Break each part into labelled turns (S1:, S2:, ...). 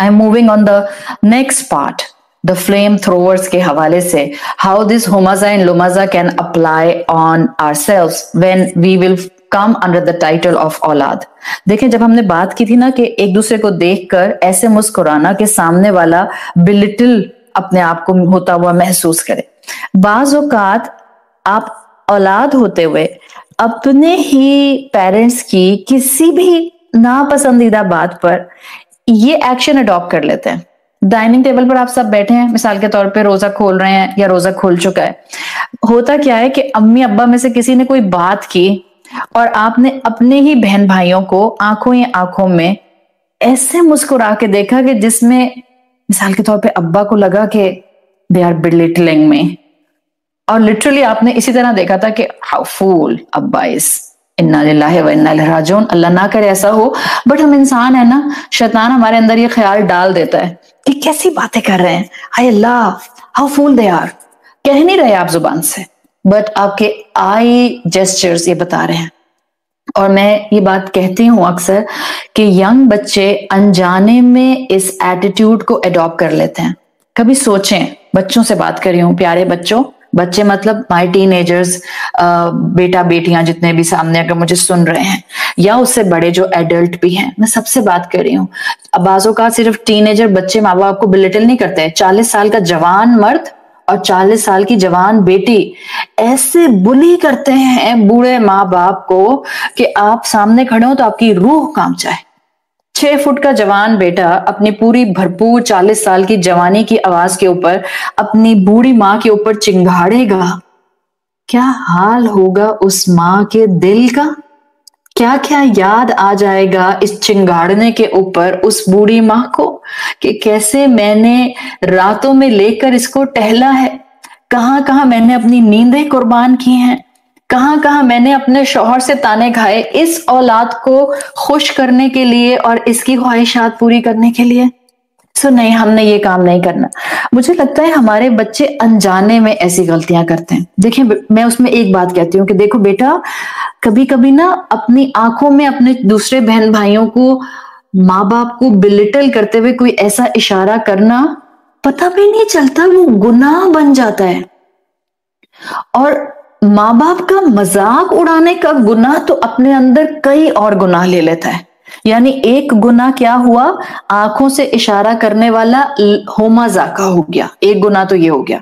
S1: I am moving on the next part, the flame throwers के हवाले से, how this हुमाजा एंड लुमाजा can apply on ourselves when we will come under the title of औलाद। देखें, जब हमने बात की थी ना कि एक दूसरे को देखकर ऐसे मुस्कुराना कि सामने वाला बिलिटिल अपने आप को होता हुआ महसूस करे। बाज औकात आप औलाद होते हुए अपने ही पेरेंट्स की किसी भी नापसंदीदा बात पर ये एक्शन अडॉप्ट कर लेते हैं। डाइनिंग टेबल पर आप सब बैठे हैं, मिसाल के तौर पे रोजा खोल रहे हैं या रोजा खोल चुका है, होता क्या है कि अम्मी अब्बा में से किसी ने कोई बात की और आपने अपने ही बहन भाइयों को आंखों ही आंखों में ऐसे मुस्कुरा के देखा कि जिसमें मिसाल के तौर पे अब्बा को लगा कि दे आर बिलिटलिंग मी, और लिटरली आपने इसी तरह देखा था कि हाउ फूल अब्बा इज, इन्ना लिल्लाहि व इन्ना इलैहि राजिऊन, अल्लाह ना करे ऐसा हो। बट हम इंसान है ना, शैतान हमारे अंदर ये ख्याल डाल देता है कि कैसी बातें कर रहे हैं, हाय अल्लाह हाउ फूल दे आर। कह नहीं रहे आप जुबान से, बट आपके आई जेस्चर्स ये बता रहे हैं। और मैं ये बात कहती हूं अक्सर कि यंग बच्चे अनजाने में इस एटीट्यूड को अडॉप्ट कर लेते हैं। कभी सोचें, बच्चों से बात कर रही हूं, प्यारे बच्चों, बच्चे मतलब माई टीनेजर्स, बेटा बेटियां जितने भी सामने अगर मुझे सुन रहे हैं, या उससे बड़े जो एडल्ट भी हैं, मैं सबसे बात कर रही हूँ। अब बाजों का सिर्फ टीनेजर बच्चे माँ बाप को बिलिटल नहीं करते, 40 साल का जवान मर्द और 40 साल की जवान बेटी ऐसे बुली करते हैं बूढ़े माँ बाप को कि आप सामने खड़े हो तो आपकी रूह कांप जाए। 6 फुट का जवान बेटा अपनी पूरी भरपूर 40 साल की जवानी की आवाज के ऊपर अपनी बूढ़ी माँ के ऊपर चिंगाड़ेगा, क्या हाल होगा उस माँ के दिल का? क्या क्या याद आ जाएगा इस चिंगाड़ने के ऊपर उस बूढ़ी माँ को कि कैसे मैंने रातों में लेकर इसको टहला है, कहां कहां मैंने अपनी नींदें कुर्बान की हैं, कहां कहां मैंने अपने शौहर से ताने खाए इस औलाद को खुश करने के लिए और इसकी ख्वाहिशात पूरी करने के लिए। सो नहीं, हमने ये काम नहीं करना। मुझे लगता है हमारे बच्चे अनजाने में ऐसी गलतियां करते हैं। देखिए, मैं उसमें एक बात कहती हूँ कि देखो बेटा, कभी कभी ना अपनी आंखों में अपने दूसरे बहन भाइयों को, माँ बाप को बिलिटल करते हुए कोई ऐसा इशारा करना, पता भी नहीं चलता वो गुनाह बन जाता है। और माँ बाप का मजाक उड़ाने का गुनाह तो अपने अंदर कई और गुनाह ले लेता है। यानी एक गुनाह क्या हुआ, आंखों से इशारा करने वाला होमाजाका हो गया, एक गुनाह तो ये हो गया।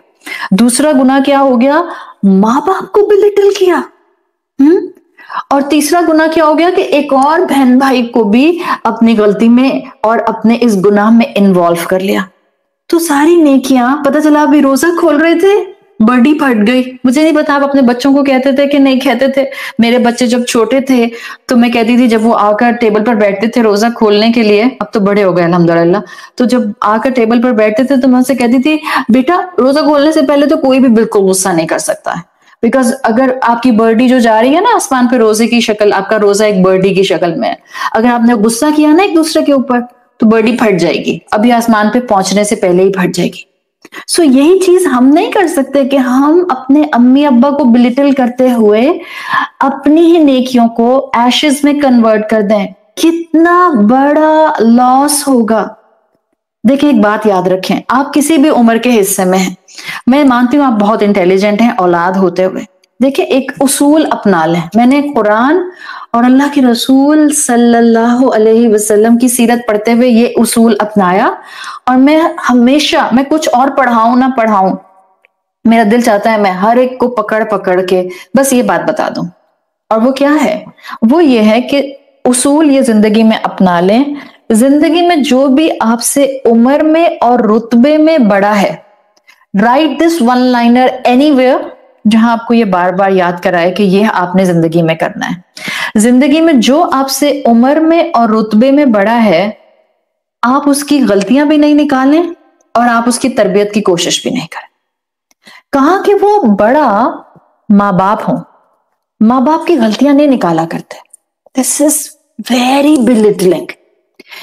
S1: दूसरा गुनाह क्या हो गया, माँ बाप को बिलिटल किया। और तीसरा गुनाह क्या हो गया कि एक और बहन भाई को भी अपनी गलती में और अपने इस गुनाह में इन्वॉल्व कर लिया। तो सारी नेकियां, पता चला अभी रोजा खोल रहे थे, बर्डी फट गई। मुझे नहीं पता आप अपने बच्चों को कहते थे कि नहीं कहते थे। मेरे बच्चे जब छोटे थे तो मैं कहती थी, जब वो आकर टेबल पर बैठते थे रोजा खोलने के लिए, अब तो बड़े हो गए अल्हम्दुलिल्लाह, तो जब आकर टेबल पर बैठते थे तो मैं उनसे कहती थी, बेटा रोजा खोलने से पहले तो कोई भी बिल्कुल गुस्सा नहीं कर सकता है, बिकॉज अगर आपकी बर्डी जो जा रही है ना आसमान पे रोजे की शक्ल, आपका रोजा एक बर्डी की शक्ल में है, अगर आपने गुस्सा किया ना एक दूसरे के ऊपर तो बर्डी फट जाएगी, अभी आसमान पे पहुंचने से पहले ही फट जाएगी। सो यही चीज हम नहीं कर सकते कि हम अपने अम्मी अब्बा को बिलिटल करते हुए अपनी ही नेकियों को एशेस में कन्वर्ट कर दें। कितना बड़ा लॉस होगा। देखिए, एक बात याद रखें, आप किसी भी उम्र के हिस्से में हैं, मैं मानती हूं आप बहुत इंटेलिजेंट हैं औलाद होते हुए। देखिए, एक उसूल अपना लें। मैंने कुरान और अल्लाह के रसूल सल्लल्लाहु अलैहि वसल्लम की सीरत पढ़ते हुए ये उसूल अपनाया, और मैं हमेशा, मैं कुछ और पढ़ाऊं ना पढ़ाऊं, मेरा दिल चाहता है मैं हर एक को पकड़ पकड़ के बस ये बात बता दूं। और वो क्या है, वो ये है कि उसूल ये जिंदगी में अपना लें। जिंदगी में जो भी आपसे उम्र में और रुतबे में बड़ा है, right this one liner anywhere, जहां आपको ये बार बार याद कराए कि ये आपने जिंदगी में करना है। जिंदगी में जो आपसे उम्र में और रुतबे में बड़ा है, आप उसकी गलतियां भी नहीं निकालें और आप उसकी तरबियत की कोशिश भी नहीं करें। कहा कि वो बड़ा माँ बाप हो, माँ बाप की गलतियां नहीं निकाला करते। This is very belittling.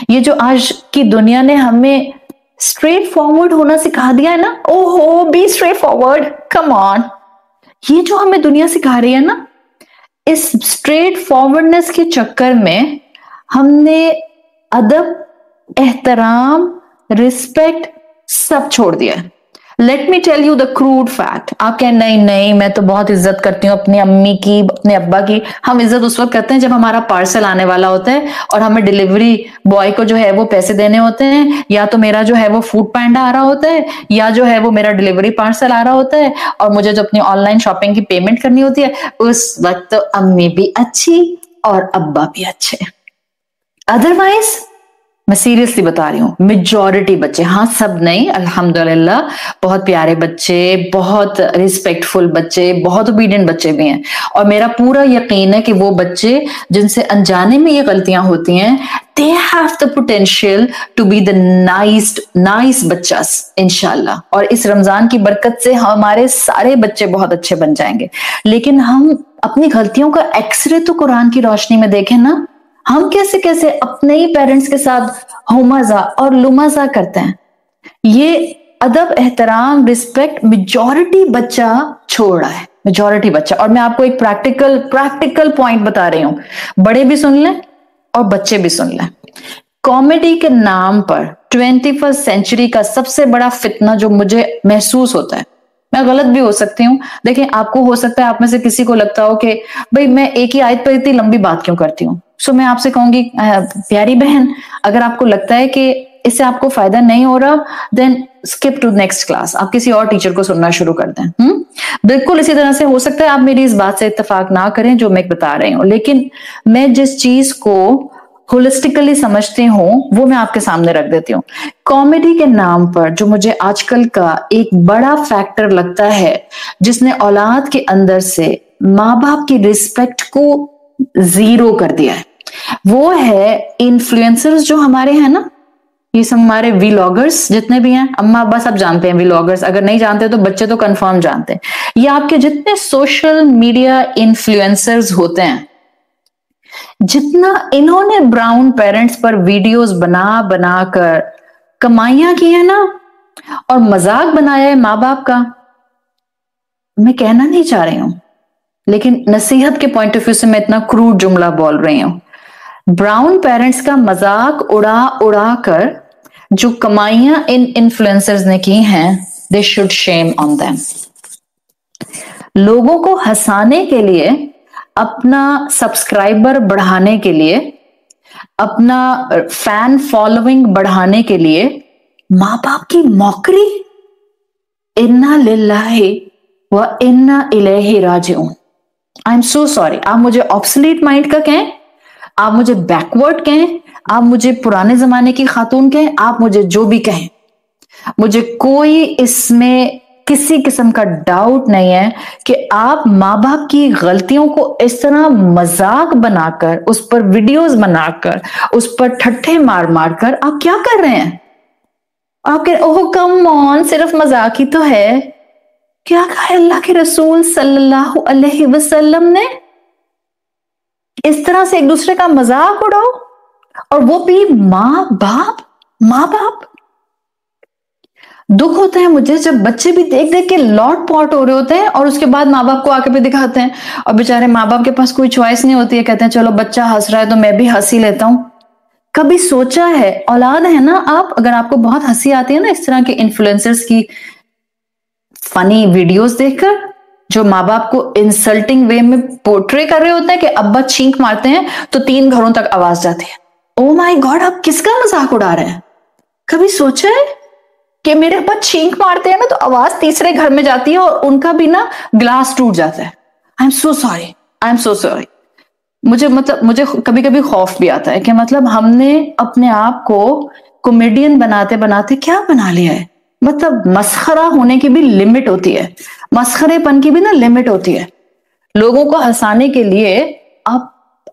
S1: ये जो आज की दुनिया ने हमें स्ट्रेट फॉरवर्ड होना सिखा दिया है ना, ओहो be straight forward, come on, ये जो हमें दुनिया सिखा रही है ना, इस स्ट्रेट फॉरवर्डनेस के चक्कर में हमने अदब, एहतराम रिस्पेक्ट सब छोड़ दिया है। Let me tell you the crude fact. आप कहें नहीं नहीं मैं तो बहुत इज्जत करती हूँ अपनी अम्मी की, अपने अब्बा की। हम इज्जत उस वक्त करते हैं जब हमारा पार्सल आने वाला होता है और हमें डिलीवरी बॉय को जो है वो पैसे देने होते हैं, या तो मेरा जो है वो फूड पैंडा आ रहा होता है, या जो है वो मेरा डिलीवरी पार्सल आ रहा होता है, और मुझे जो अपनी ऑनलाइन शॉपिंग की पेमेंट करनी होती है, उस वक्त तो अम्मी भी अच्छी और अब्बा भी अच्छे। अदरवाइज मैं सीरियसली बता रही हूं, मेजॉरिटी बच्चे, हाँ सब नहीं, अल्हम्दुलिल्लाह बहुत प्यारे बच्चे, बहुत रिस्पेक्टफुल बच्चे, बहुत ओबीडियंट बच्चे भी हैं, और मेरा पूरा यकीन है कि वो बच्चे जिनसे अनजाने में ये गलतियां होती हैं, they have the potential to be the nice बच्चास इंशाल्लाह। और इस रमजान की बरकत से हमारे सारे बच्चे बहुत अच्छे बन जाएंगे। लेकिन हम अपनी गलतियों का एक्सरे तो कुरान की रोशनी में देखें ना, हम कैसे कैसे अपने ही पेरेंट्स के साथ हुमजा और लुमजा करते हैं। ये अदब, एहतराम, रिस्पेक्ट मेजॉरिटी बच्चा छोड़ रहा है, मेजॉरिटी बच्चा। और मैं आपको एक प्रैक्टिकल पॉइंट बता रही हूं, बड़े भी सुन लें और बच्चे भी सुन लें। कॉमेडी के नाम पर 21st सेंचुरी का सबसे बड़ा फितना जो मुझे महसूस होता है, मैं गलत भी हो सकती हूँ, देखिए आपको हो सकता है आप में से किसी को लगता हो कि भाई मैं एक ही आयत पर इतनी लंबी बात क्यों करती हूँ। सो मैं आपसे कहूंगी प्यारी बहन, अगर आपको लगता है कि इससे आपको फायदा नहीं हो रहा, then skip to next class, आप किसी और टीचर को सुनना शुरू कर दें। बिल्कुल इसी तरह से हो सकता है आप मेरी इस बात से इत्तेफाक ना करें जो मैं बता रही हूँ, लेकिन मैं जिस चीज को होलिस्टिकली समझती हूँ वो मैं आपके सामने रख देती हूँ। कॉमेडी के नाम पर जो मुझे आजकल का एक बड़ा फैक्टर लगता है जिसने औलाद के अंदर से माँ बाप की रिस्पेक्ट को जीरो कर दिया है, वो है इन्फ्लुएंसर्स जो हमारे हैं ना, ये सब हमारे व्लॉगर्स जितने भी हैं, अम्मा अब्बा सब जानते हैं व्लॉगर्स, अगर नहीं जानते तो बच्चे तो कंफर्म जानते हैं। ये आपके जितने सोशल मीडिया इन्फ्लुएंसर्स होते हैं, जितना इन्होंने ब्राउन पेरेंट्स पर वीडियोस बना बना कर कमाइयां की है ना, और मजाक बनाया है माँ बाप का, मैं कहना नहीं चाह रही हूं, लेकिन नसीहत के पॉइंट ऑफ व्यू से मैं इतना क्रूड जुमला बोल रही हूं। ब्राउन पेरेंट्स का मजाक उड़ा उड़ा कर जो कमाइयां इन इन्फ्लुएंसर्स ने की हैं, they should shame on them. लोगों को हंसाने के लिए, अपना सब्सक्राइबर बढ़ाने के लिए, अपना फैन फॉलोइंग बढ़ाने के लिए माँ बाप की मौकरी, इन्ना लिल्लाहि व इन्ना इलैहि राजिऊन। आई एम सो सॉरी, आप मुझे ऑब्सोलीट माइंड का कहें, आप मुझे बैकवर्ड कहें, आप मुझे पुराने जमाने की खातून कहें, आप मुझे जो भी कहें, मुझे कोई इसमें किसी किस्म का डाउट नहीं है कि आप माँ बाप की गलतियों को इस तरह मजाक बनाकर, उस पर वीडियोस बनाकर, उस पर ठट्ठे मार मार कर आप क्या कर रहे हैं। आप कह रहे ओह कम ऑन, सिर्फ मजाक ही तो है। क्या कहा है अल्लाह के रसूल सल्लल्लाहु अलैहि वसल्लम ने, इस तरह से एक दूसरे का मजाक उड़ाओ, और वो भी माँ बाप। माँ बाप, दुख होता है मुझे जब बच्चे भी देख देख के लॉट पॉट हो रहे होते हैं और उसके बाद माँ बाप को आके भी दिखाते हैं, और बेचारे माँ बाप के पास कोई चॉइस नहीं होती है, कहते हैं चलो बच्चा हंस रहा है तो मैं भी हंसी लेता हूं। कभी सोचा है, औलाद है ना आप, अगर आपको बहुत हंसी आती है ना इस तरह के इन्फ्लुएंसर्स की फनी वीडियोस देखकर, जो माँ बाप को इंसल्टिंग वे में पोर्ट्रे कर रहे होते हैं कि अब्बा छींक मारते हैं तो 3 घरों तक आवाज जाती है, ओ माय गॉड आप किसका मजाक उड़ा रहे हैं। कभी सोचा है कि मेरे अब्बा छींक मारते हैं ना तो आवाज तीसरे घर में जाती है और उनका भी ना ग्लास टूट जाता है। I am so sorry, I am so sorry. मुझे कभी कभी खौफ भी आता है कि मतलब हमने अपने आप को कॉमेडियन बनाते बनाते क्या बना लिया है। मतलब मस्खरा होने की भी लिमिट होती है, मस्खरेपन की भी ना लिमिट होती है। लोगों को हंसाने के लिए आप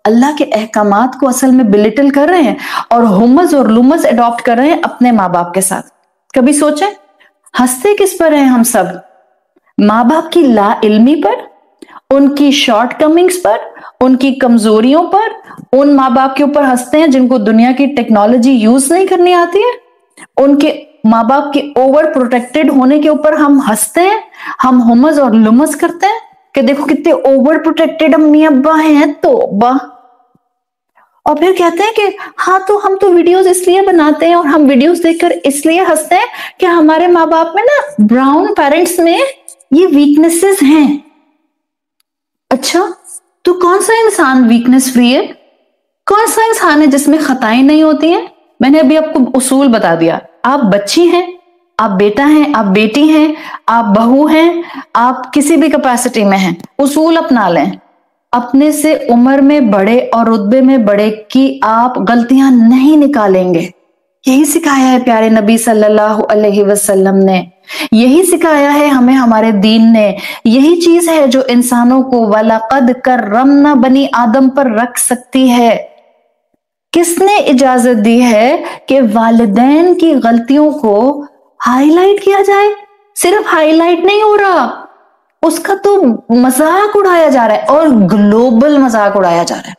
S1: अल्लाह के अहकामात को असल में बिलिटल कर रहे हैं और हुमस और लुमस अडॉप्ट कर रहे हैं अपने माँ बाप के साथ। कभी सोचें हंसते किस पर हैं हम सब? माँ बाप की ला इल्मी पर, उनकी शॉर्ट कमिंग्स पर, उनकी कमजोरियों पर। उन माँ बाप के ऊपर हंसते हैं जिनको दुनिया की टेक्नोलॉजी यूज नहीं करनी आती है। उनके माँ बाप के ओवर प्रोटेक्टेड होने के ऊपर हम हंसते हैं, हम हुमस और लुमस करते हैं कि देखो कितने ओवर प्रोटेक्टेड अम्मी अब्बा हैं, तौबा। اور پھر کہتے ہیں کہ ہاں تو ہم تو ویڈیوز اس لیے بناتے ہیں اور ہم ویڈیوز دیکھ کر اس لیے ہنستے ہیں کہ ہمارے ماں باپ میں نا براؤن پیرنٹس میں یہ ویکنیسز ہیں. اچھا تو کون سا انسان ویکنیس فری ہے؟ کون سا انسان ہے جس میں خطائیں نہیں ہوتی ہیں؟ میں نے ابھی آپ کو اصول بتا دیا. آپ بچی ہیں، آپ بیٹا ہیں، آپ بیٹی ہیں، آپ بہو ہیں، آپ کسی بھی کیپیسٹی میں ہیں، اصول اپنا لیں. اپنے سے عمر میں بڑے اور رتبے میں بڑے کی آپ غلطیاں نہیں نکالیں گے. یہی سکھایا ہے پیارے نبی صلی اللہ علیہ وسلم نے، یہی سکھایا ہے ہمیں ہمارے دین نے. یہی چیز ہے جو انسانوں کو وَلَقَدْ كَرَّمْنَا بنی آدم پر رکھ سکتی ہے. کس نے اجازت دی ہے کہ والدین کی غلطیوں کو ہائی لائٹ کیا جائے؟ صرف ہائی لائٹ نہیں ہو رہا، اس کا تو مذاق اڑایا جا رہا ہے، اور گلوبل مذاق اڑایا جا رہا ہے.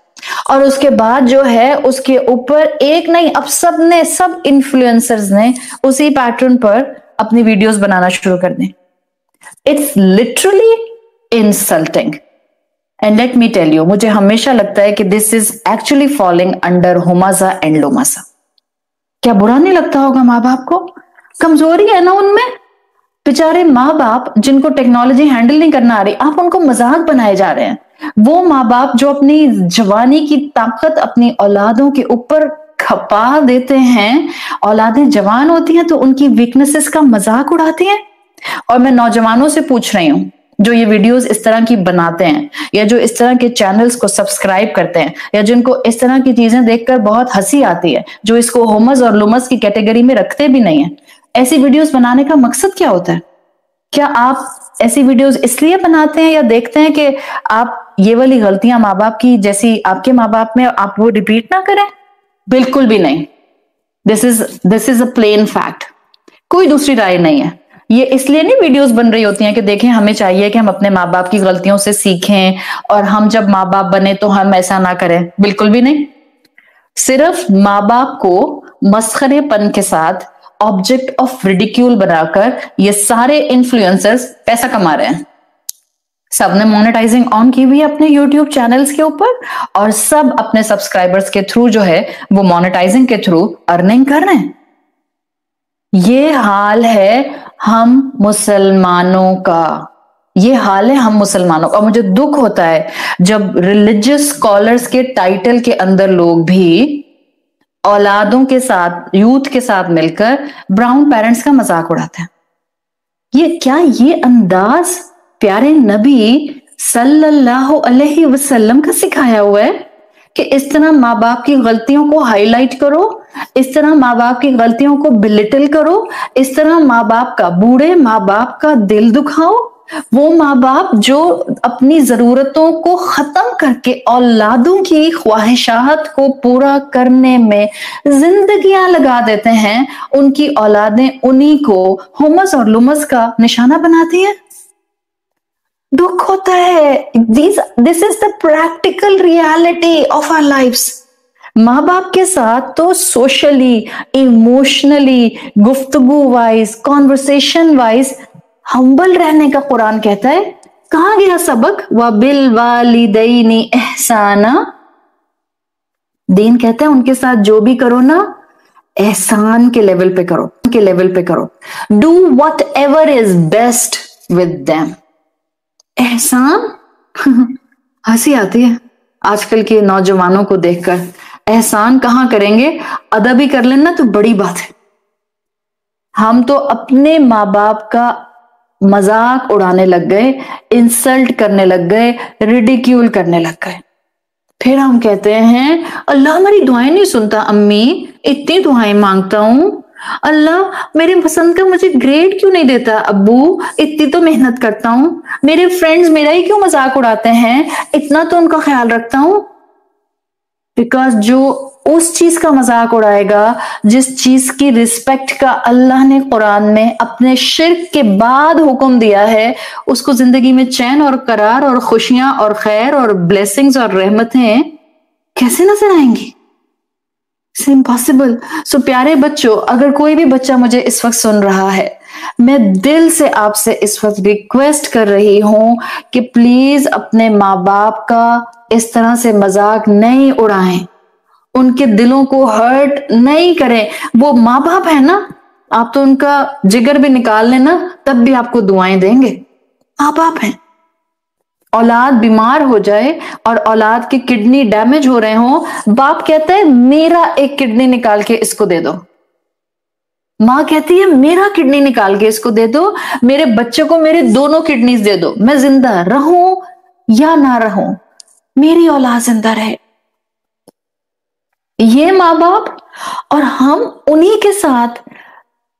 S1: اور اس کے بعد جو ہے اس کے اوپر ایک نہیں، اب سب انفلوئنسرز نے اسی پیٹرن پر اپنی ویڈیوز بنانا شروع کر دیں. It's literally insulting. And let me tell you, مجھے ہمیشہ لگتا ہے کہ this is actually falling under ہومازا اینڈ لومازا. کیا برا نہیں لگتا ہوگا ماں باپ کو؟ کمزوری ہے نا ان میں. بیچارے ماں باپ جن کو ٹیکنالوجی ہینڈل نہیں کرنا آ رہی، آپ ان کو مذاق بنائے جا رہے ہیں. وہ ماں باپ جو اپنی جوانی کی طاقت اپنی اولادوں کے اوپر کھپا دیتے ہیں، اولادیں جوان ہوتی ہیں تو ان کی ویکنیسز کا مذاق اڑاتی ہیں. اور میں نوجوانوں سے پوچھ رہی ہوں جو یہ ویڈیوز اس طرح کی بناتے ہیں، یا جو اس طرح کے چینلز کو سبسکرائب کرتے ہیں، یا جن کو اس طرح کی چیزیں دیکھ کر بہت ہنسی آتی ہے، جو اس کو ہومز اور لومز کی کیٹیگری میں رکھتے بھی نہیں ہیں، ایسی ویڈیوز بنانے کا مقصد کیا ہوتا ہے؟ کیا آپ ایسی ویڈیوز اس لیے بناتے ہیں یا دیکھتے ہیں کہ آپ یہ والی غلطیاں ماں باپ کی جیسی آپ کے ماں باپ میں آپ وہ ریپیٹ نہ کریں؟ بالکل بھی نہیں. دس از اے پلین فیکٹ. کوئی دوسری رائے نہیں ہے. یہ اس لیے نہیں ویڈیوز بن رہی ہوتی ہیں کہ دیکھیں ہمیں چاہیے کہ ہم اپنے ماں باپ کی غلطیوں سے سیکھیں اور ہم جب ماں باپ بنے تو ہم ایسا نہ کریں. بالکل بھی نہیں. صرف ماں باپ کو مسخرے پن کے ساتھ آبجیکٹ آف ریڈیکیول بنا کر یہ سارے انفلوئنسرز پیسہ کما رہے ہیں. سب نے مونیٹائزنگ آن کی ہوئی ہے اپنے یوٹیوب چینلز کے اوپر، اور سب اپنے سبسکرائبرز کے تھرو جو ہے وہ مونیٹائزنگ کے تھرو ارننگ کر رہے ہیں. یہ حال ہے ہم مسلمانوں کا. یہ حال ہے ہم مسلمانوں کا. مجھے دکھ ہوتا ہے جب ریلیجس اسکالرز کے ٹائٹل کے اندر لوگ بھی اولادوں کے ساتھ، یوتھ کے ساتھ مل کر براؤن پیرنٹس کا مذاق اڑاتے ہیں. یہ انداز پیارے نبی صلی اللہ علیہ وسلم کا سکھایا ہوا ہے کہ اس طرح ماں باپ کی غلطیوں کو ہائی لائٹ کرو، اس طرح ماں باپ کی غلطیوں کو بلٹل کرو، اس طرح ماں باپ کا، بوڑھے ماں باپ کا دل دکھاؤ؟ وہ ماں باپ جو اپنی ضرورتوں کو ختم کر کے اولادوں کی خواہشات کو پورا کرنے میں زندگیاں لگا دیتے ہیں، ان کی اولادیں انہی کو ہومز اور لومز کا نشانہ بناتی ہیں. دکھ ہوتا ہے. This is the practical reality of our lives. ماں باپ کے ساتھ تو سوشلی، ایموشنلی، گفتگو وائز، کانورسیشن وائز ہمبل رہنے کا قرآن کہتا ہے. کہاں گیا سبق؟ وَبِالْوَالِدَيْنِ إِحْسَانًا. دین کہتا ہے ان کے ساتھ جو بھی کرو نا، احسان کے لیول پہ کرو. Do whatever is best with them. احسان ہنسی آتی ہے آج کل کے نوجوانوں کو دیکھ کر. احسان کہاں کریں گے؟ ادا بھی کر لینا تو بڑی بات ہے. ہم تو اپنے ماں باپ کا مذاق اڑانے لگ گئے، انسلٹ کرنے لگ گئے، ریڈیکیول کرنے لگ گئے. پھر ہم کہتے ہیں اللہ ہماری دعائیں نہیں سنتا. امی اتنی دعائیں مانگتا ہوں، اللہ میرے پسند کا مجھے گریڈ کیوں نہیں دیتا؟ ابو اتنی تو محنت کرتا ہوں، میرے فرینڈز میرا ہی کیوں مذاق اڑاتے ہیں؟ اتنا تو ان کا خیال رکھتا ہوں. بیکاز جو اس چیز کا مذاق اڑائے گا جس چیز کی رسپیکٹ کا اللہ نے قرآن میں اپنے شرک کے بعد حکم دیا ہے، اس کو زندگی میں چین اور قرار اور خوشیاں اور خیر اور بلیسنگز اور رحمتیں کیسے نظر آئیں گی؟ It's impossible. So پیارے بچوں، اگر کوئی بھی بچہ مجھے اس وقت سن رہا ہے، میں دل سے آپ سے اس وقت ریکویسٹ کر رہی ہوں کہ پلیز اپنے ماں باپ کا اس طرح سے مذاق نہیں اڑائیں. ان کے دلوں کو ہرٹ نہیں کریں. وہ ماں باپ ہے نا, آپ تو ان کا جگر بھی نکال لیں نا تب بھی آپ کو دعائیں دیں گے. ماں باپ ہیں. اولاد بیمار ہو جائے اور اولاد کی کڈنی ڈیمیج ہو رہے ہوں, باپ کہتا ہے میرا ایک کڈنی نکال کے اس کو دے دو. ماں کہتی ہے میرا کڈنی نکال کے اس کو دے دو, میرے بچے کو میرے دونوں کڈنیز دے دو, میں زندہ رہوں یا نہ رہوں, میری اولاد زندہ رہے. یہ ماں باپ, اور ہم انہی کے ساتھ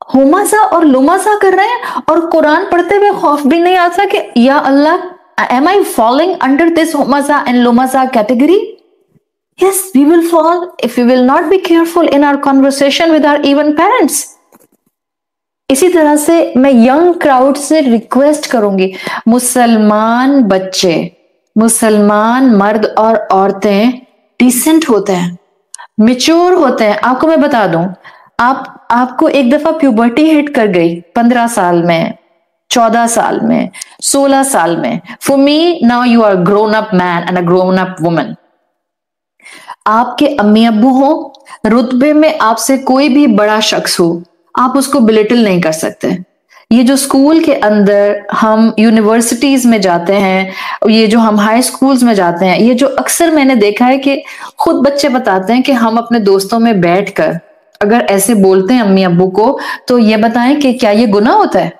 S1: ہوماسا اور لوماسا کر رہے ہیں, اور قرآن پڑھتے ہوئے خوف بھی نہیں آتا کہ یا اللہ, am I falling under this homasa and lomasa category? Yes, we will fall if we will not be careful in our conversation with our even parents. اسی طرح سے میں ینگ کراؤڈ سے ریکویسٹ کروں گی, مسلمان بچے, مسلمان مرد اور عورتیں ڈیسنٹ ہوتے ہیں, میچور ہوتے ہیں. آپ کو میں بتا دوں, آپ کو ایک دفعہ پیوبرٹی ہٹ کر گئی 15 سال میں, 14 سال میں, 16 سال میں. For me, now you are a grown up man and a grown up woman. آپ کے امی ابو ہوں, رتبے میں آپ سے کوئی بھی بڑا شخص ہو, آپ اس کو بلیٹل نہیں کر سکتے. یہ جو اسکول کے اندر ہم یونیورسٹیز میں جاتے ہیں, یہ جو ہم ہائی اسکولز میں جاتے ہیں, یہ جو اکثر میں نے دیکھا ہے کہ خود بچے بتاتے ہیں کہ ہم اپنے دوستوں میں بیٹھ کر اگر ایسے بولتے ہیں امی ابو کو, تو یہ بتائیں کہ کیا یہ گناہ ہوتا ہے؟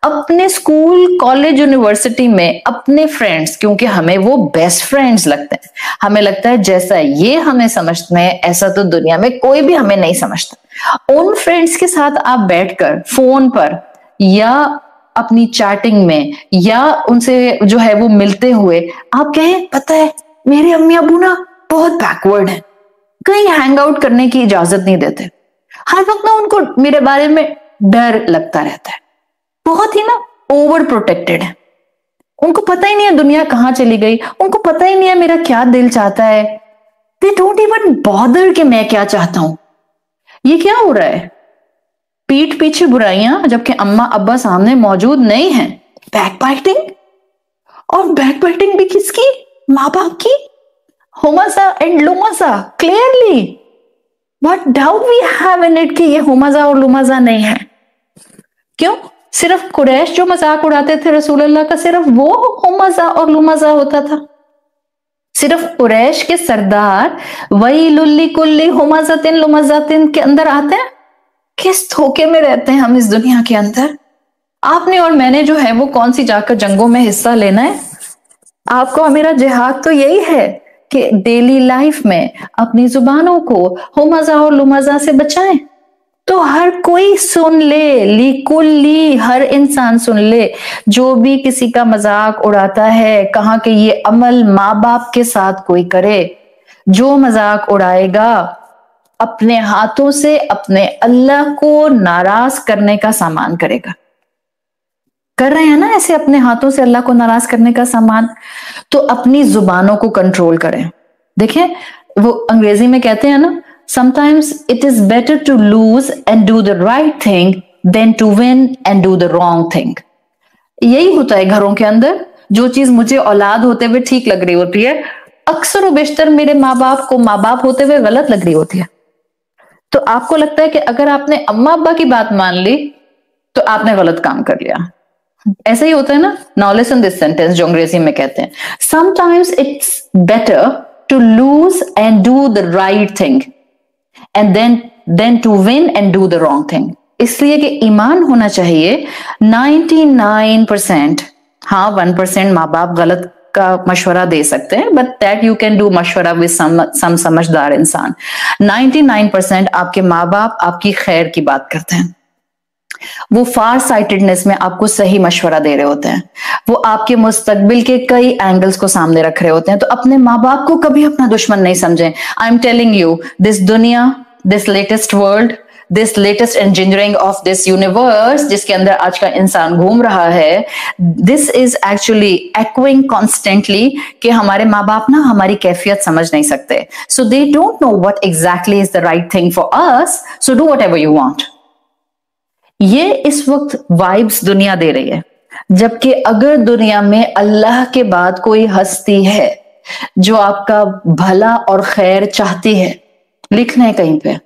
S1: اپنے اسکول, کالج, یونیورسٹی میں اپنے فرینڈز, کیونکہ ہمیں وہ بیسٹ فرینڈز لگتے ہیں, ہمیں لگتا ہے جیسا یہ ہمیں سمجھتے ہیں ایسا تو دنیا میں کوئی بھی ہمیں نہیں سمجھتا. ان فرینڈز کے ساتھ آپ بیٹھ کر فون پر یا اپنی چیٹنگ میں یا ان سے جو ہے وہ ملتے ہوئے آپ کہیں پتہ ہے میرے امی ابو نا بہت بیکورڈ ہیں, کہیں ہینگ آؤٹ کرنے کی اجازت نہیں دیتے, ہر وقت نا ان کو میرے بارے میں ڈر لگتا رہتا ہے, بہت ہی نا اوور پروٹیکٹڈ ہے, ان کو پتہ ہی نہیں ہے دنیا کہاں چلی گئی, ان کو پتہ ہی نہیں ہے میرا کیا دل چاہتا ہے. They don't even bother کہ میں کیا چاہتا ہوں. یہ کیا ہو رہا ہے؟ پیٹ پیچھے برائیاں جبکہ اماں ابا سامنے موجود نہیں ہیں. بیک بائٹنگ, اور بیک بائٹنگ بھی کس کی؟ ماں باپ کی. ہوماسا اینڈ لوماسا clearly. What doubt we have in it کہ یہ ہوماسا اور لوماسا نہیں ہے. کیوں؟ صرف قریش جو مذاق اڑاتے تھے رسول اللہ کا, صرف وہ ہوماسا اور لوماسا ہوتا تھا؟ صرف قریش کے سردار وَيْلٌ لِكُلِّ ہُمَزَةٍ لُمَزَةٍ کے اندر آتے ہیں؟ کس دھوکے میں رہتے ہیں ہم اس دنیا کے اندر؟ آپ نے اور میں نے جو ہے وہ کون سی جا کر جنگوں میں حصہ لینا ہے؟ آپ کو میرا جہاد تو یہی ہے کہ ڈیلی لائف میں اپنی زبانوں کو ہومزہ اور لمزہ سے بچائیں. تو ہر کوئی سن لے, لیکلی ہر انسان سن لے, جو بھی کسی کا مذاق اڑاتا ہے, کہاں کہ یہ عمل ماں باپ کے ساتھ کوئی کرے, جو مذاق اڑائے گا اپنے ہاتھوں سے اپنے اللہ کو ناراض کرنے کا سامان کرے گا. کر رہے ہیں نا ایسے اپنے ہاتھوں سے اللہ کو ناراض کرنے کا سامان. تو اپنی زبانوں کو کنٹرول کریں. دیکھیں وہ انگریزی میں کہتے ہیں نا, sometimes it is better to lose and do the right thing than to win and do the wrong thing. یہی ہوتا ہے گھروں کے اندر. جو چیز مجھے اولاد ہوتے ہوئے ٹھیک لگ رہی ہوتی ہے, اکثر و بیشتر میرے ماں باپ کو ماں باپ ہوتے ہوئے غلط لگ رہی ہوتی ہے. تو آپ کو لگتا ہے کہ اگر آپ نے اماں ابا کی بات مان لی تو آپ نے غلط کام کر لیا. ایسا ہی ہوتا ہے نا. Now listen this sentence جو انگریزی میں کہتے ہیں, sometimes it's better to lose and do the right thing and then to win and do the wrong thing. اس لیے کہ ایمان ہونا چاہیے 99%. ہاں 1% ماں باپ غلط کا مشورہ دے سکتے ہیں, but that you can do مشورہ with some سمجھدار انسان. 99% آپ کے ماں باپ آپ کی خیر کی بات کرتے ہیں, وہ فار سائٹڈنس میں آپ کو صحیح مشورہ دے رہے ہوتے ہیں, وہ آپ کے مستقبل کے کئی اینگلز کو سامنے رکھ رہے ہوتے ہیں. تو اپنے ماں باپ کو کبھی اپنا دشمن نہیں سمجھیں. I am telling you, this دنیا, this latest world, this latest engineering of this universe جس کے اندر آج کا انسان گھوم رہا ہے, دس از ایکچولی ایکوئنگ کانسٹینٹلی کہ ہمارے ماں باپ نا ہماری کیفیت سمجھ نہیں سکتے. So they don't know what exactly is the right thing for us, so do whatever you want. یہ اس وقت وائبس دنیا دے رہی ہے, جبکہ اگر دنیا میں اللہ کے بعد کوئی ہستی ہے جو آپ کا بھلا اور خیر چاہتی ہے, लिख लें कहीं पे,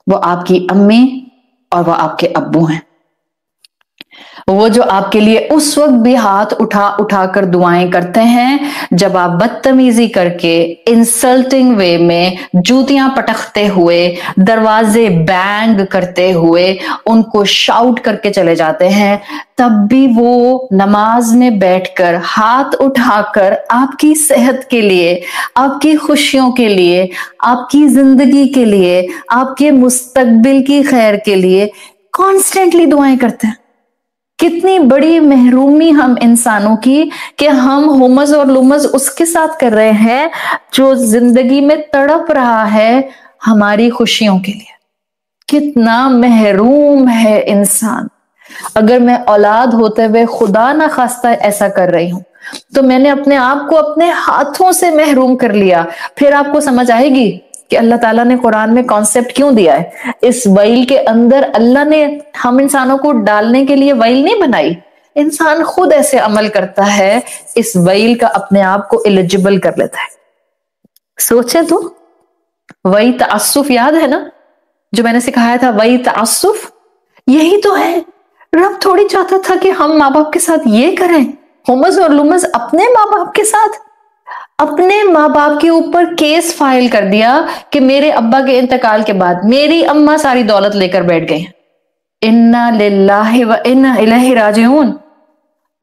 S1: वो आपकी अम्मी और वो आपके अब्बू हैं। वो जो आपके लिए उस वक्त भी हाथ उठा उठा कर दुआएं करते हैं जब आप बदतमीजी करके, इंसल्टिंग वे में, जूतियां पटकते हुए, दरवाजे बैंग करते हुए उनको शाउट करके चले जाते हैं, तब भी वो नमाज में बैठकर हाथ उठाकर आपकी सेहत के लिए, आपकी खुशियों के लिए, आपकी जिंदगी के लिए, आपके मुस्तकबिल की खैर के लिए कॉन्स्टेंटली दुआएं करते हैं। कितनी बड़ी महरूमी हम इंसानों की कि हम हुमस और लुमस उसके साथ कर रहे हैं जो जिंदगी में तड़प रहा है हमारी खुशियों के लिए। कितना महरूम है इंसान। अगर मैं औलाद होते हुए खुदा ना खास्ता ऐसा कर रही हूं तो मैंने अपने आप को अपने हाथों से महरूम कर लिया। फिर आपको समझ आएगी कि अल्लाह ताला ने कुरान में कॉन्सेप्ट क्यों दिया है। इस वैल के अंदर अल्लाह ने हम इंसानों को डालने के लिए वैल नहीं बनाई, इंसान खुद ऐसे अमल करता है, इस वैल का अपने आप को एलिजिबल कर लेता है। सोचे तो, वही तासुफ याद है ना जो मैंने सिखाया था, वही तासुफ यही तो है। रब थोड़ी चाहता था कि हम माँ बाप के साथ ये करें, हुमस और लुमस अपने माँ बाप के साथ, अपने माँ बाप के ऊपर केस फाइल कर दिया कि मेरे अब्बा के इंतकाल के बाद मेरी अम्मा सारी दौलत लेकर बैठ गई। इन्ना लिल्लाहि व इन्ना इलैहि राजिऊन।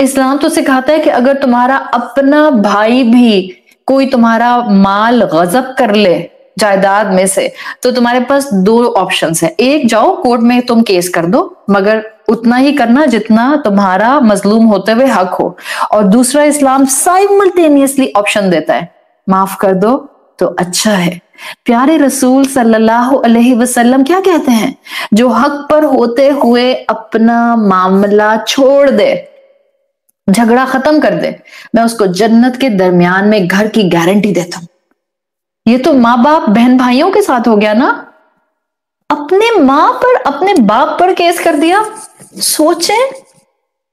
S1: इस्लाम तो सिखाता है कि अगर तुम्हारा अपना भाई भी कोई तुम्हारा माल गजब कर ले जायदाद में से, तो तुम्हारे पास दो ऑप्शंस हैं। एक, जाओ कोर्ट में तुम केस कर दो, मगर उतना ही करना जितना तुम्हारा मजलूम होते हुए हक हो। और दूसरा, इस्लाम साइमल्टेनियसली ऑप्शन देता है, माफ कर दो तो अच्छा है। प्यारे रसूल सल्लल्लाहु अलैहि वसल्लम क्या कहते हैं? जो हक पर होते हुए अपना मामला छोड़ दे, झगड़ा खत्म कर दे, मैं उसको जन्नत के दरमियान में घर की गारंटी देता हूं। ये तो माँ बाप बहन भाइयों के साथ हो गया ना। अपने माँ पर, अपने बाप पर केस कर दिया। सोचे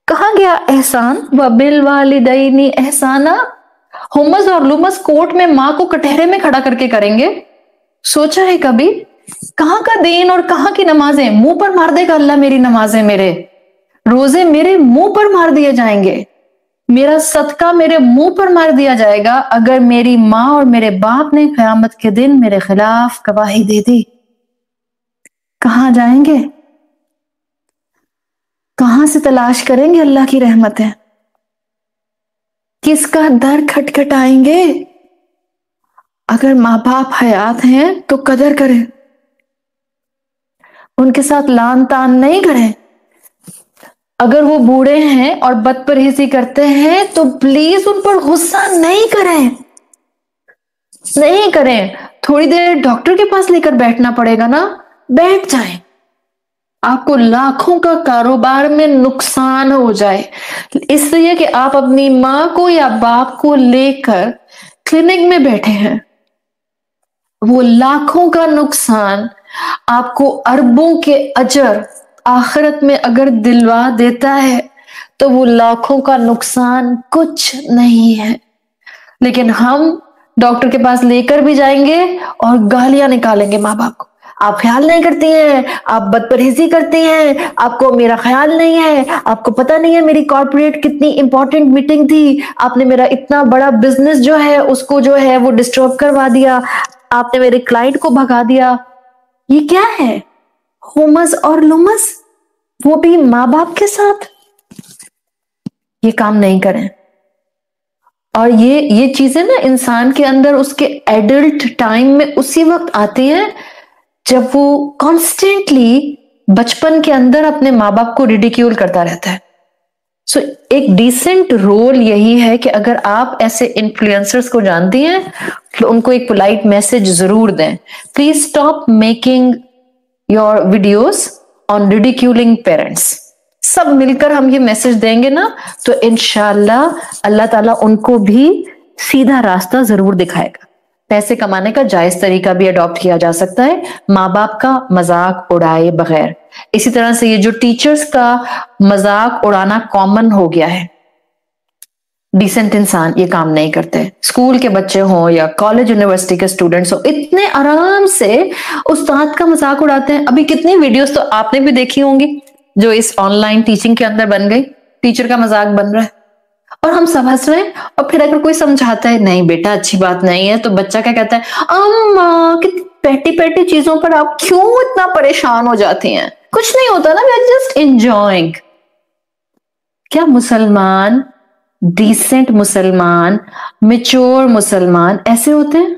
S1: कहा गया एहसान, व बिल वालिदैनी एहसाना। हुमस और लुमस कोर्ट में माँ को कटहरे में खड़ा करके करेंगे। सोचा है कभी? कहां का दीन और कहां की नमाजें? मुंह पर मार देगा अल्लाह मेरी नमाजें, मेरे रोजे मेरे मुंह पर मार दिए जाएंगे, मेरा सदका मेरे मुंह पर मार दिया जाएगा अगर मेरी माँ और मेरे बाप ने क़यामत के दिन मेरे खिलाफ गवाही दे दी। कहां जाएंगे? कहां से तलाश करेंगे अल्लाह की रहमतें? किसका दर खटखटाएंगे? अगर माँ बाप हयात हैं तो कदर करें, उनके साथ लान तान नहीं करें। अगर वो बूढ़े हैं और बदपरहेजी करते हैं तो प्लीज उन पर गुस्सा नहीं करें, नहीं करें। थोड़ी देर डॉक्टर के पास लेकर बैठना पड़ेगा ना, बैठ जाएं। आपको लाखों का कारोबार में नुकसान हो जाए इसलिए कि आप अपनी माँ को या बाप को लेकर क्लिनिक में बैठे हैं, वो लाखों का नुकसान आपको अरबों के अजर आखिरत में अगर दिलवा देता है तो वो लाखों का नुकसान कुछ नहीं है। लेकिन हम डॉक्टर के पास लेकर भी जाएंगे और गालियां निकालेंगे माँ बाप को, आप ख्याल नहीं करती हैं, आप बदपरहेजी करती हैं, आपको मेरा ख्याल नहीं है, आपको पता नहीं है मेरी कॉर्पोरेट कितनी इंपॉर्टेंट मीटिंग थी, आपने मेरा इतना बड़ा बिजनेस जो है उसको जो है वो डिस्टर्ब करवा दिया, आपने मेरे क्लाइंट को भगा दिया। ये क्या है? हुमस और लुमस, वो भी माँ बाप के साथ। ये काम नहीं करें। और ये चीजें ना इंसान के अंदर उसके एडल्ट टाइम में उसी वक्त आती हैं जब वो कॉन्स्टेंटली बचपन के अंदर अपने माँ बाप को रिडिक्यूल करता रहता है। सो एक डिसेंट रोल यही है कि अगर आप ऐसे इन्फ्लुएंसर्स को जानती हैं तो उनको एक पोलाइट मैसेज जरूर दें, please stop making your videos on ridiculing parents. सब मिलकर हम ये मैसेज देंगे ना तो इंशाल्लाह अल्लाह ताला उनको भी सीधा रास्ता जरूर दिखाएगा। पैसे कमाने का जायज तरीका भी अडॉप्ट किया जा सकता है, माँ बाप का मजाक उड़ाए बगैर। इसी तरह से ये जो टीचर्स का मजाक उड़ाना कॉमन हो गया है, डिसेंट इंसान ये काम नहीं करते। स्कूल के बच्चे हों या कॉलेज यूनिवर्सिटी के स्टूडेंट्स हो, इतने आराम से उस्ताद का मजाक उड़ाते हैं। अभी कितनी वीडियोस तो आपने भी देखी होंगी जो इस ऑनलाइन टीचिंग के अंदर बन गई, टीचर का मजाक बन रहा है और हम सब हंस रहे हैं। और फिर अगर कोई समझाता है नहीं बेटा अच्छी बात नहीं है, तो बच्चा क्या कहता है, अम्मा कितनी पेटी पेटी चीजों पर आप क्यों इतना परेशान हो जाती हैं, कुछ नहीं होता ना, वी आर जस्ट एंजॉयिंग। क्या मुसलमान, डिसेंट मुसलमान, मैच्योर मुसलमान ऐसे होते हैं?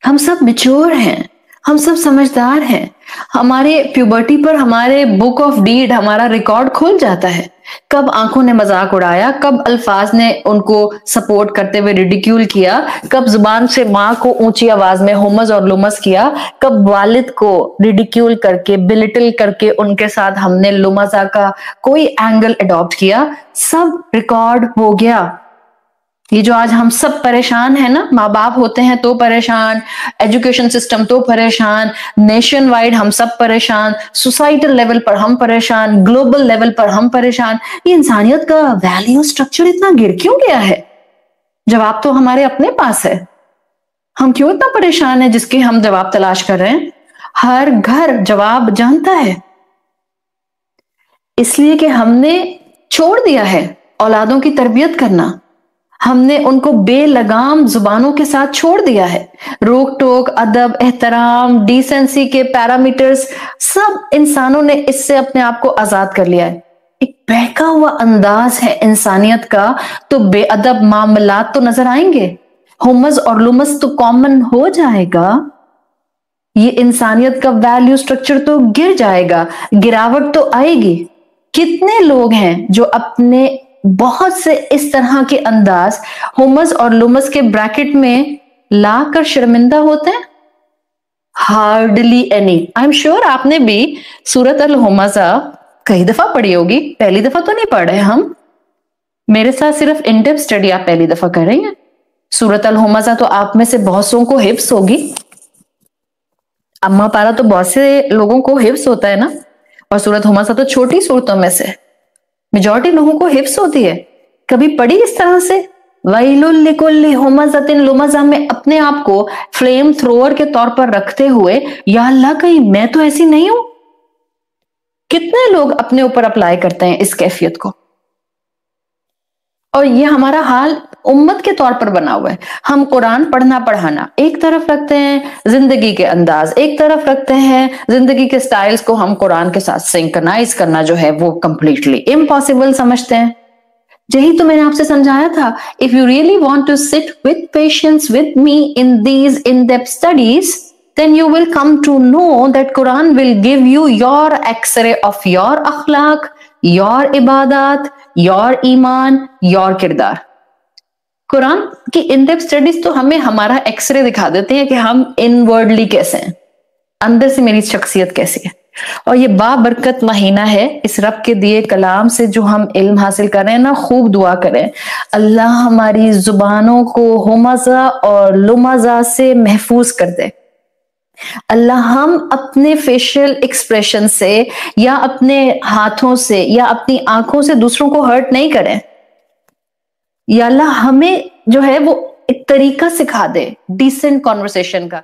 S1: हम सब मैच्योर हैं, हम सब समझदार हैं। हमारे प्यूबर्टी पर हमारे बुक ऑफ डीड, हमारा रिकॉर्ड खुल जाता है। कब आंखों ने मजाक उड़ाया, कब अल्फाज ने उनको सपोर्ट करते हुए रिडिक्यूल किया, कब जुबान से माँ को ऊंची आवाज में हुमस और लुमस किया, कब वालिद को रिडिक्यूल करके बिलिटल करके उनके साथ हमने लुमजा का कोई एंगल अडॉप्ट किया, सब रिकॉर्ड हो गया। ये जो आज हम सब परेशान हैं ना, माँ बाप होते हैं तो परेशान, एजुकेशन सिस्टम तो परेशान, नेशन वाइड हम सब परेशान, सोसाइटल लेवल पर हम परेशान, ग्लोबल लेवल पर हम परेशान। ये इंसानियत का वैल्यू स्ट्रक्चर इतना गिर क्यों गया है? जवाब तो हमारे अपने पास है। हम क्यों इतना परेशान है जिसके हम जवाब तलाश कर रहे हैं? हर घर जवाब जानता है, इसलिए कि हमने छोड़ दिया है औलादों की तरबियत करना। हमने उनको बेलगाम जुबानों के साथ छोड़ दिया है। रोक टोक, अदब, एहतराम, डिसेंसी के पैरामीटर्स सब इंसानों ने इससे अपने आप को आजाद कर लिया है। एक बहका हुआ अंदाज है इंसानियत का, तो बेअदब मामलात तो नजर आएंगे, हुमस और लुमस तो कॉमन हो जाएगा। ये इंसानियत का वैल्यू स्ट्रक्चर तो गिर जाएगा, गिरावट तो आएगी। कितने लोग हैं जो अपने बहुत से इस तरह के अंदाज हुमस और लुमस के ब्रैकेट में लाकर शर्मिंदा होते हैं? Hardly any. I am sure आपने भी सूरत अल हुमज़ा कई दफा पढ़ी होगी, पहली दफा तो नहीं पढ़ रहे हम। मेरे साथ सिर्फ इन डेप्थ स्टडी आप पहली दफा कर रही हैं। सूरत अल हुमज़ा तो आप में से बहुत सौ को हिफ्स होगी। अम्मा पारा तो बहुत से लोगों को हिफ्स होता है ना, और सूरत हुमज़ा तो छोटी सूरतों में से मेजॉरिटी लोगों को हिफ्स होती है। कभी पढ़ी इस तरह से वैलुल लिकुल्लि हुमज़तिन लुमज़ा में अपने आप को फ्लेम थ्रोअर के तौर पर रखते हुए, या अल्लाह कहीं मैं तो ऐसी नहीं हूं? कितने लोग अपने ऊपर अप्लाई करते हैं इस कैफियत को? और ये हमारा हाल उम्मत के तौर पर बना हुआ है। हम कुरान पढ़ना पढ़ाना एक तरफ रखते हैं, जिंदगी के अंदाज एक तरफ रखते हैं, जिंदगी के स्टाइल्स को हम कुरान के साथ सिंक्रनाइज करना जो है वो कंप्लीटली इम्पॉसिबल समझते हैं। यही तो मैंने आपसे समझाया था, if you really want to sit with patience with me in these in depth studies, then you will come to know that Quran will give you your X-ray of your akhlaq, your ibadat, your ईमान, your किरदार। कुरान की इन depth studies तो हमें हमारा x ray दिखा देते हैं कि हम इनवर्डली कैसे हैं, अंदर से मेरी शख्सियत कैसी है। और ये बाबरकत महीना है, इस रब के दिए कलाम से जो हम इल्म हासिल कर रहे हैं ना, खूब दुआ करें अल्लाह हमारी जुबानों को हुमज़ा और लुमज़ा से महफूज कर दे। अल्लाह हम अपने फेशियल एक्सप्रेशन से या अपने हाथों से या अपनी आंखों से दूसरों को हर्ट नहीं करें। या अल्लाह हमें जो है वो एक तरीका सिखा दे डिसेंट कॉन्वर्सेशन का।